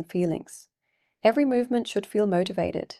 and feelings. Every movement should feel motivated.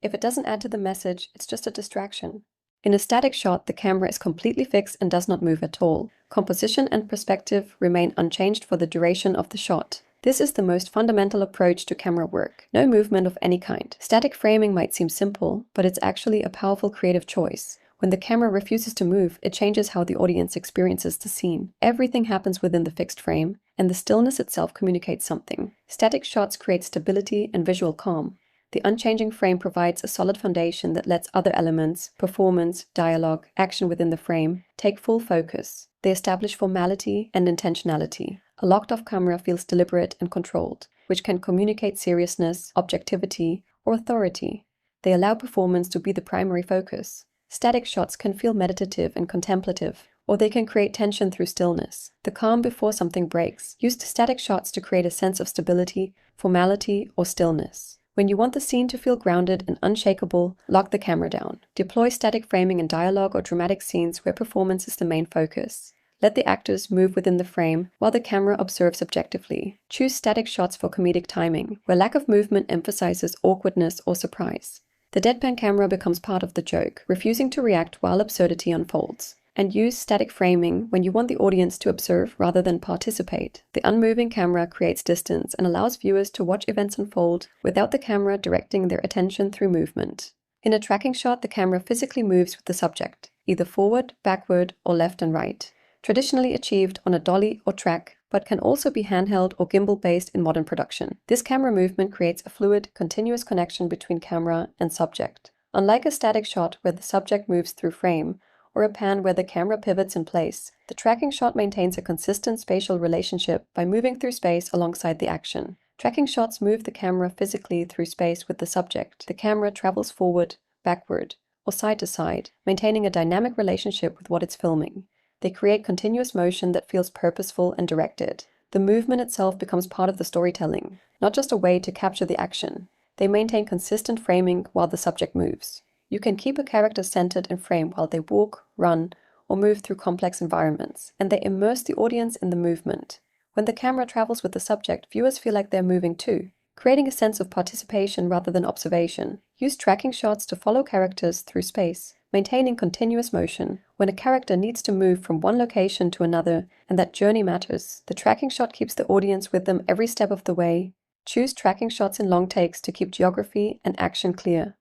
If it doesn't add to the message, it's just a distraction. In a static shot, the camera is completely fixed and does not move at all. Composition and perspective remain unchanged for the duration of the shot. This is the most fundamental approach to camera work. No movement of any kind. Static framing might seem simple, but it's actually a powerful creative choice. When the camera refuses to move, it changes how the audience experiences the scene. Everything happens within the fixed frame, and the stillness itself communicates something. Static shots create stability and visual calm. The unchanging frame provides a solid foundation that lets other elements, performance, dialogue, action within the frame, take full focus. They establish formality and intentionality. A locked-off camera feels deliberate and controlled, which can communicate seriousness, objectivity, or authority. They allow performance to be the primary focus. Static shots can feel meditative and contemplative, or they can create tension through stillness. The calm before something breaks. Use static shots to create a sense of stability, formality, or stillness. When you want the scene to feel grounded and unshakable, lock the camera down. Deploy static framing in dialogue or dramatic scenes where performance is the main focus. Let the actors move within the frame while the camera observes objectively. Choose static shots for comedic timing, where lack of movement emphasizes awkwardness or surprise. The deadpan camera becomes part of the joke, refusing to react while absurdity unfolds. And use static framing when you want the audience to observe rather than participate. The unmoving camera creates distance and allows viewers to watch events unfold without the camera directing their attention through movement. In a tracking shot, the camera physically moves with the subject, either forward, backward, or left and right. Traditionally achieved on a dolly or track, but can also be handheld or gimbal-based in modern production. This camera movement creates a fluid, continuous connection between camera and subject. Unlike a static shot where the subject moves through frame, or a pan where the camera pivots in place, the tracking shot maintains a consistent spatial relationship by moving through space alongside the action. Tracking shots move the camera physically through space with the subject. The camera travels forward, backward, or side to side, maintaining a dynamic relationship with what it's filming. They create continuous motion that feels purposeful and directed. The movement itself becomes part of the storytelling, not just a way to capture the action. They maintain consistent framing while the subject moves. You can keep a character centered in frame while they walk, run, or move through complex environments, and they immerse the audience in the movement. When the camera travels with the subject, viewers feel like they're moving too, creating a sense of participation rather than observation. Use tracking shots to follow characters through space, maintaining continuous motion. When a character needs to move from one location to another, and that journey matters, the tracking shot keeps the audience with them every step of the way. Choose tracking shots in long takes to keep geography and action clear.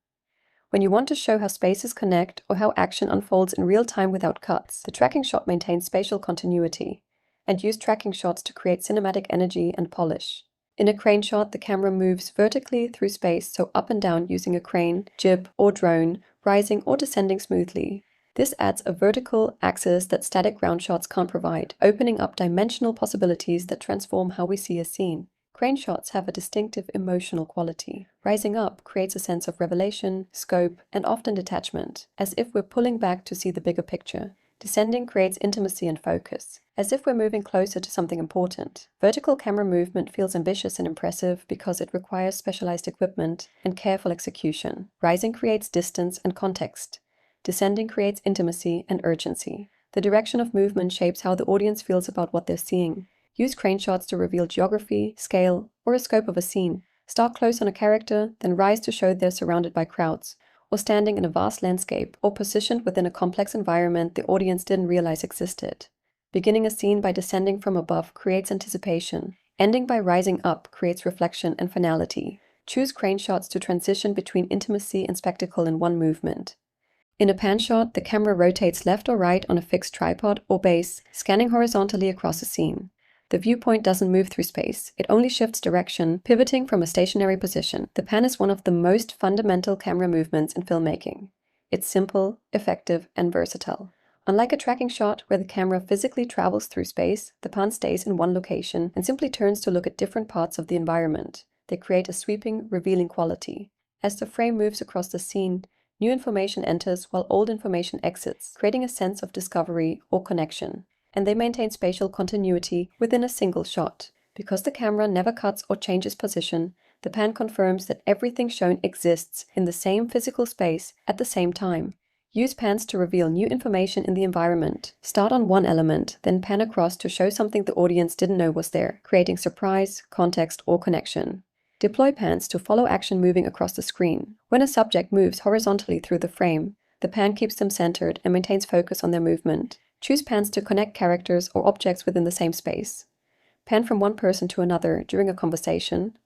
When you want to show how spaces connect or how action unfolds in real time without cuts, the tracking shot maintains spatial continuity. And use tracking shots to create cinematic energy and polish. In a crane shot, the camera moves vertically through space, so up and down using a crane, jib, or drone, rising or descending smoothly. This adds a vertical axis that static ground shots can't provide, opening up dimensional possibilities that transform how we see a scene. Crane shots have a distinctive emotional quality. Rising up creates a sense of revelation, scope, and often detachment, as if we're pulling back to see the bigger picture. Descending creates intimacy and focus, as if we're moving closer to something important. Vertical camera movement feels ambitious and impressive because it requires specialized equipment and careful execution. Rising creates distance and context. Descending creates intimacy and urgency. The direction of movement shapes how the audience feels about what they're seeing. Use crane shots to reveal geography, scale, or a scope of a scene. Start close on a character, then rise to show they're surrounded by crowds, or standing in a vast landscape, or positioned within a complex environment the audience didn't realize existed. Beginning a scene by descending from above creates anticipation. Ending by rising up creates reflection and finality. Choose crane shots to transition between intimacy and spectacle in one movement. In a pan shot, the camera rotates left or right on a fixed tripod or base, scanning horizontally across a scene. The viewpoint doesn't move through space, it only shifts direction, pivoting from a stationary position. The pan is one of the most fundamental camera movements in filmmaking. It's simple, effective, and versatile. Unlike a tracking shot where the camera physically travels through space, the pan stays in one location and simply turns to look at different parts of the environment. They create a sweeping, revealing quality. As the frame moves across the scene, new information enters while old information exits, creating a sense of discovery or connection. And they maintain spatial continuity within a single shot. Because the camera never cuts or changes position, the pan confirms that everything shown exists in the same physical space at the same time. Use pans to reveal new information in the environment. Start on one element, then pan across to show something the audience didn't know was there, creating surprise, context, or connection. Deploy pans to follow action moving across the screen. When a subject moves horizontally through the frame, the pan keeps them centered and maintains focus on their movement. Choose pans to connect characters or objects within the same space. Pan from one person to another during a conversation,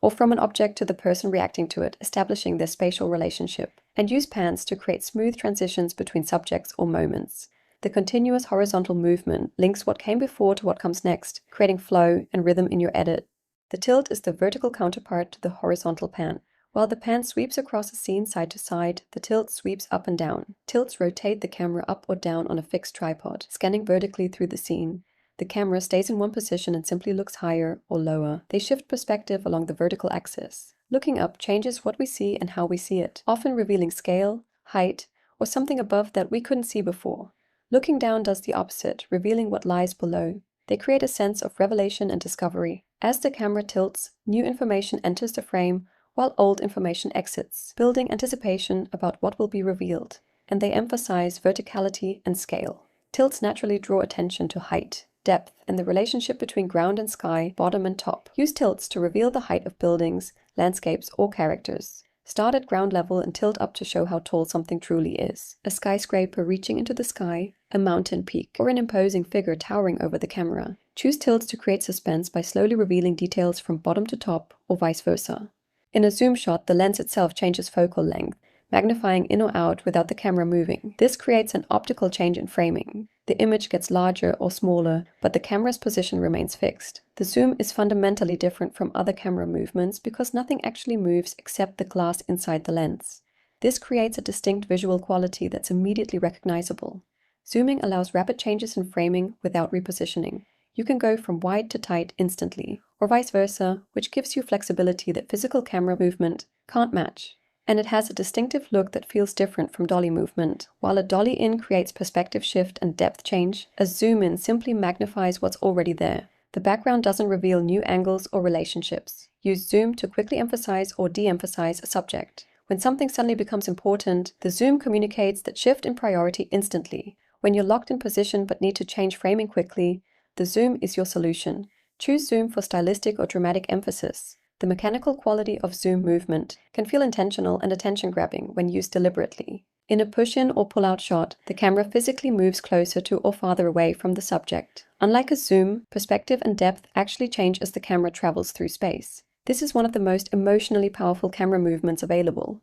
or from an object to the person reacting to it, establishing their spatial relationship. And use pans to create smooth transitions between subjects or moments. The continuous horizontal movement links what came before to what comes next, creating flow and rhythm in your edit. The tilt is the vertical counterpart to the horizontal pan. While the pan sweeps across a scene side to side, the tilt sweeps up and down. Tilts rotate the camera up or down on a fixed tripod, scanning vertically through the scene. The camera stays in one position and simply looks higher or lower. They shift perspective along the vertical axis. Looking up changes what we see and how we see it, often revealing scale, height, or something above that we couldn't see before. Looking down does the opposite, revealing what lies below. They create a sense of revelation and discovery. As the camera tilts, new information enters the frame, while old information exits, building anticipation about what will be revealed. And they emphasize verticality and scale. Tilts naturally draw attention to height, depth, and the relationship between ground and sky, bottom and top. Use tilts to reveal the height of buildings, landscapes, or characters. Start at ground level and tilt up to show how tall something truly is. A skyscraper reaching into the sky, a mountain peak, or an imposing figure towering over the camera. Choose tilts to create suspense by slowly revealing details from bottom to top, or vice versa. In a zoom shot, the lens itself changes focal length, magnifying in or out without the camera moving. This creates an optical change in framing. The image gets larger or smaller, but the camera's position remains fixed. The zoom is fundamentally different from other camera movements because nothing actually moves except the glass inside the lens. This creates a distinct visual quality that's immediately recognizable. Zooming allows rapid changes in framing without repositioning. You can go from wide to tight instantly, or vice versa, which gives you flexibility that physical camera movement can't match. And it has a distinctive look that feels different from dolly movement. While a dolly in creates perspective shift and depth change, a zoom in simply magnifies what's already there. The background doesn't reveal new angles or relationships. Use zoom to quickly emphasize or de-emphasize a subject. When something suddenly becomes important, the zoom communicates that shift in priority instantly. When you're locked in position but need to change framing quickly, the zoom is your solution. Choose zoom for stylistic or dramatic emphasis. The mechanical quality of zoom movement can feel intentional and attention-grabbing when used deliberately. In a push-in or pull-out shot, the camera physically moves closer to or farther away from the subject. Unlike a zoom, perspective and depth actually change as the camera travels through space. This is one of the most emotionally powerful camera movements available.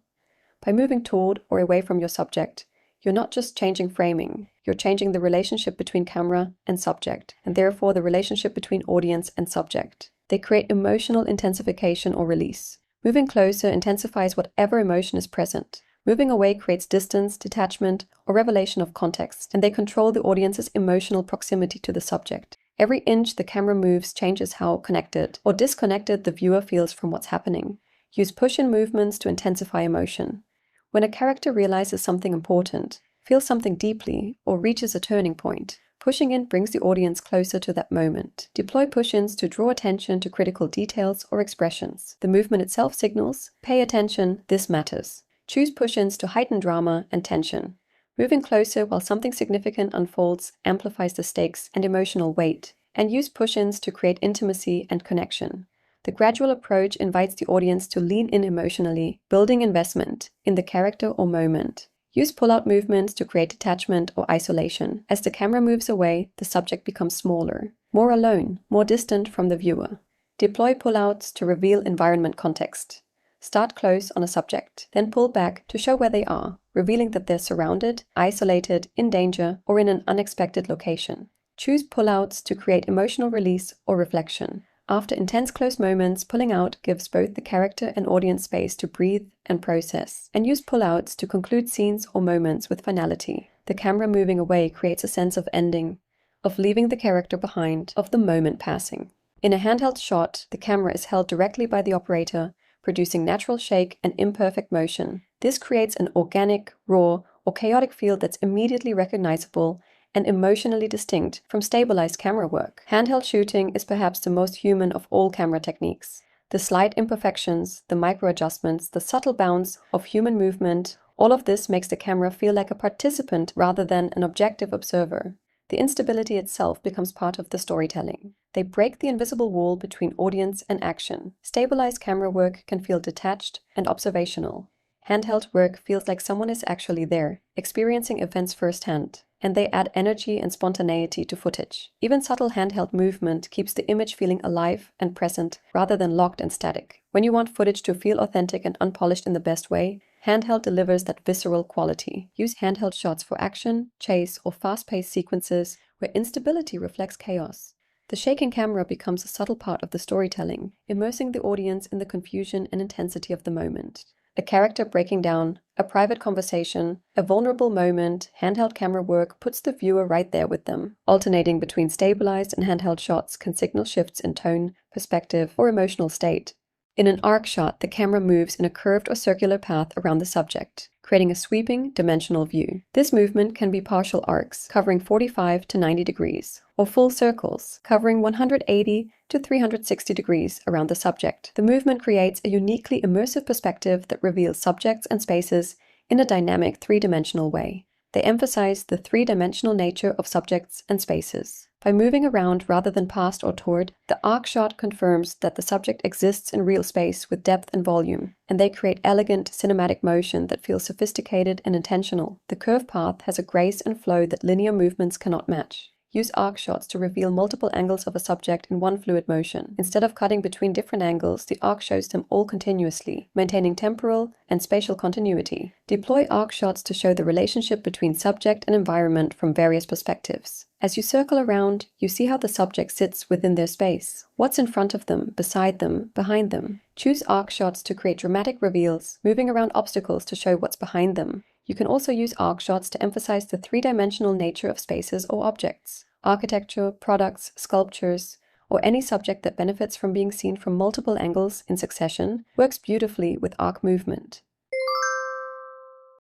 By moving toward or away from your subject, you're not just changing framing, you're changing the relationship between camera and subject, and therefore the relationship between audience and subject. They create emotional intensification or release. Moving closer intensifies whatever emotion is present. Moving away creates distance, detachment, or revelation of context, and they control the audience's emotional proximity to the subject. Every inch the camera moves changes how connected or disconnected the viewer feels from what's happening. Use push-in movements to intensify emotion. When a character realizes something important, feels something deeply, or reaches a turning point, pushing in brings the audience closer to that moment. Deploy push-ins to draw attention to critical details or expressions. The movement itself signals, pay attention, this matters. Choose push-ins to heighten drama and tension. Moving closer while something significant unfolds amplifies the stakes and emotional weight, and use push-ins to create intimacy and connection. The gradual approach invites the audience to lean in emotionally, building investment in the character or moment. Use pull-out movements to create detachment or isolation. As the camera moves away, the subject becomes smaller, more alone, more distant from the viewer. Deploy pull-outs to reveal environment context. Start close on a subject, then pull back to show where they are, revealing that they're surrounded, isolated, in danger, or in an unexpected location. Choose pull-outs to create emotional release or reflection. After intense close moments, pulling out gives both the character and audience space to breathe and process. And use pull-outs to conclude scenes or moments with finality. The camera moving away creates a sense of ending, of leaving the character behind, of the moment passing. In a handheld shot, the camera is held directly by the operator, producing natural shake and imperfect motion. This creates an organic, raw, or chaotic feel that's immediately recognizable and emotionally distinct from stabilized camera work. Handheld shooting is perhaps the most human of all camera techniques. The slight imperfections, the micro-adjustments, the subtle bounce of human movement, all of this makes the camera feel like a participant rather than an objective observer. The instability itself becomes part of the storytelling. They break the invisible wall between audience and action. Stabilized camera work can feel detached and observational. Handheld work feels like someone is actually there, experiencing events firsthand, and they add energy and spontaneity to footage. Even subtle handheld movement keeps the image feeling alive and present rather than locked and static. When you want footage to feel authentic and unpolished in the best way, handheld delivers that visceral quality. Use handheld shots for action, chase, or fast-paced sequences where instability reflects chaos. The shaking camera becomes a subtle part of the storytelling, immersing the audience in the confusion and intensity of the moment. A character breaking down, a private conversation, a vulnerable moment, handheld camera work puts the viewer right there with them. Alternating between stabilized and handheld shots can signal shifts in tone, perspective, or emotional state. In an arc shot, the camera moves in a curved or circular path around the subject, creating a sweeping, dimensional view. This movement can be partial arcs, covering 45 to 90 degrees, or full circles, covering 180 to 360 degrees around the subject. The movement creates a uniquely immersive perspective that reveals subjects and spaces in a dynamic three-dimensional way. They emphasize the three-dimensional nature of subjects and spaces. By moving around rather than past or toward, the arc shot confirms that the subject exists in real space with depth and volume, and they create elegant cinematic motion that feels sophisticated and intentional. The curved path has a grace and flow that linear movements cannot match. Use arc shots to reveal multiple angles of a subject in one fluid motion. Instead of cutting between different angles, the arc shows them all continuously, maintaining temporal and spatial continuity. Deploy arc shots to show the relationship between subject and environment from various perspectives. As you circle around, you see how the subject sits within their space. What's in front of them, beside them, behind them? Choose arc shots to create dramatic reveals, moving around obstacles to show what's behind them. You can also use arc shots to emphasize the three-dimensional nature of spaces or objects. Architecture, products, sculptures, or any subject that benefits from being seen from multiple angles in succession works beautifully with arc movement.